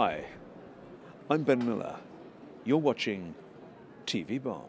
Hi, I'm Ben Miller. You're watching TV Bomb.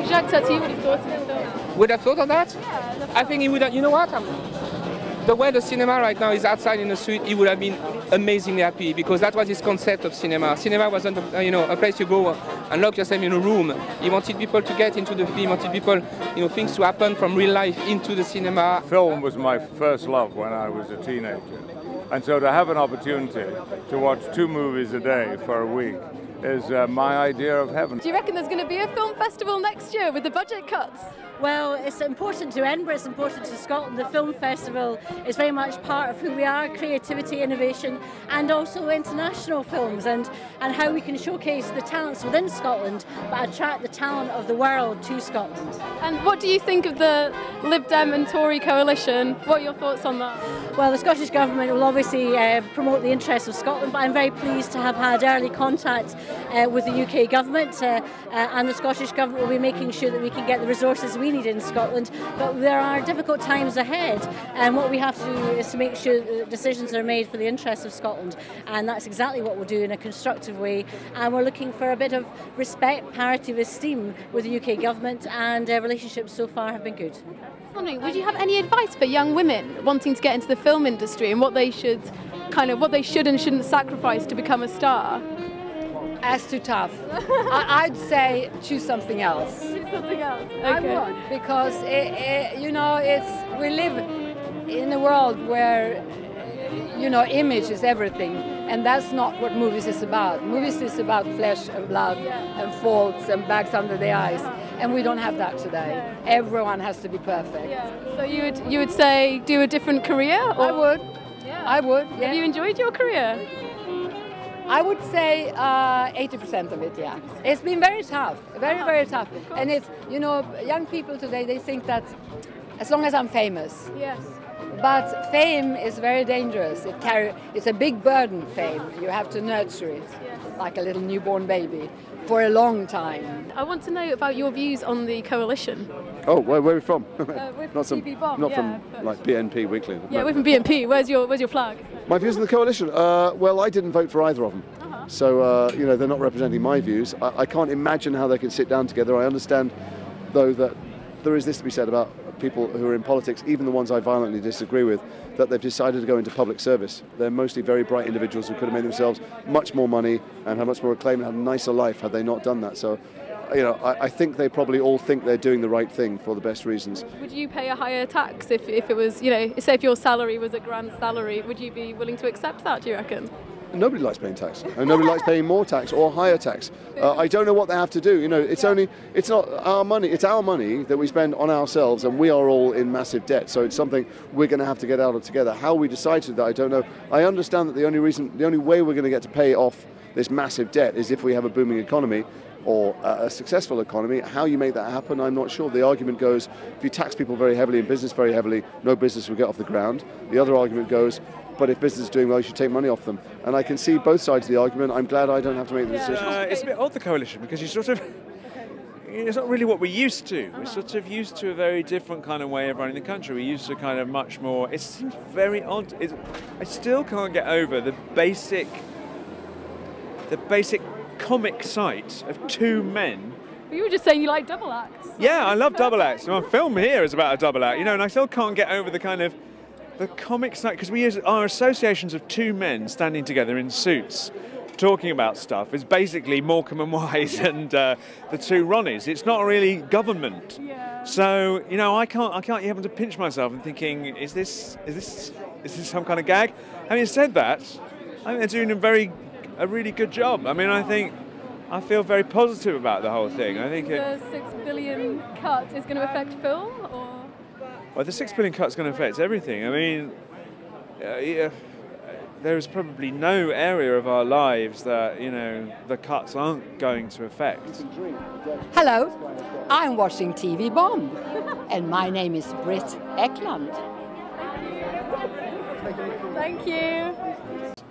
Jacques Tati, what he thought of the film? Would have thought of that? Yeah, I think he would have, you know what? The way the cinema right now is outside in the street, he would have been amazingly happy because that was his concept of cinema. Cinema wasn't, a place you go and lock yourself in a room. He wanted people to get into the film, wanted people, things to happen from real life into the cinema. Film was my first love when I was a teenager. And so to have an opportunity to watch 2 movies a day for a week is my idea of heaven. Do you reckon there's going to be a film festival next year with the budget cuts? Well, it's important to Edinburgh, it's important to Scotland. The film festival is very much part of who we are, creativity, innovation, and also international films and how we can showcase the talents within Scotland but attract the talent of the world to Scotland. And what do you think of the Lib Dem and Tory coalition? What are your thoughts on that? Well, the Scottish Government will obviously promote the interests of Scotland, but I'm very pleased to have had early contact with the UK Government and the Scottish Government will be making sure that we can get the resources we need in Scotland, but there are difficult times ahead and what we have to do is to make sure that decisions are made for the interests of Scotland, and that's exactly what we'll do in a constructive way, and we're looking for a bit of respect, parity of esteem with the UK Government, and relationships so far have been good. Would you have any advice for young women wanting to get into the film industry and what they should and shouldn't sacrifice to become a star? That's too tough. I'd say choose something else. Choose something else. Okay. I would, because we live in a world where image is everything, and that's not what movies is about. Movies is about flesh and blood and faults and bags under the eyes, and we don't have that today. Yeah. Everyone has to be perfect. Yeah. So you would say do a different career? Or? I would. Yeah. I would. Yeah. Have you enjoyed your career? I would say 80% of it, yeah. It's been very tough, very tough. And it's, young people today, they think that as long as I'm famous. Yes. But fame is very dangerous. It's a big burden, fame. You have to nurture it like a little newborn baby for a long time. I want to know about your views on the coalition. Oh, where are we from? We're from TV Bomb. Not from like BNP Weekly. Yeah, no. We're from BNP. Where's your flag? My views on the coalition? Well, I didn't vote for either of them. So, they're not representing my views. I can't imagine how they can sit down together. I understand, though, that there is this to be said about people who are in politics, even the ones I violently disagree with, that they've decided to go into public service. They're mostly very bright individuals who could have made themselves much more money and had much more acclaim and had a nicer life had they not done that. So, I think they probably all think they're doing the right thing for the best reasons. Would you pay a higher tax if it was, say if your salary was a grand salary, would you be willing to accept that, do you reckon? Nobody likes paying tax, and nobody likes paying more tax or higher tax. I don't know what they have to do. It's not our money. It's our money that we spend on ourselves, and we are all in massive debt. So it's something we're going to have to get out of together. How we decide to do that, I don't know. I understand that the only way we're going to get to pay off this massive debt is if we have a booming economy or a successful economy. How you make that happen, I'm not sure. The argument goes, if you tax people very heavily and business very heavily, no business will get off the ground. The other argument goes, but if business is doing well, you should take money off them. And I can see both sides of the argument. I'm glad I don't have to make the decision. It's a bit odd, the coalition, because it's not really what we're used to. We're sort of used to a very different kind of way of running the country. We're used to kind of much more. It seems very odd. I still can't get over the basic comic sight of 2 men. You were just saying you like double acts. Yeah, I love double acts. My film here is about a double act, and I still can't get over the kind of the comic side, because we use our associations of 2 men standing together in suits talking about stuff is basically Morecambe and Wise and the 2 Ronnies. It's not really government. Yeah. So, I can't even to pinch myself and thinking, is this some kind of gag? Having said that, I think they're doing a really good job. I mean, I think I feel very positive about the whole thing. I think the 6 billion cut is going to affect film, or? Well, the 6 billion cut is going to affect everything. I mean, there is probably no area of our lives that, you know, the cuts aren't going to affect. Hello, I'm watching TV Bomb, and my name is Britt Ekland. Thank you.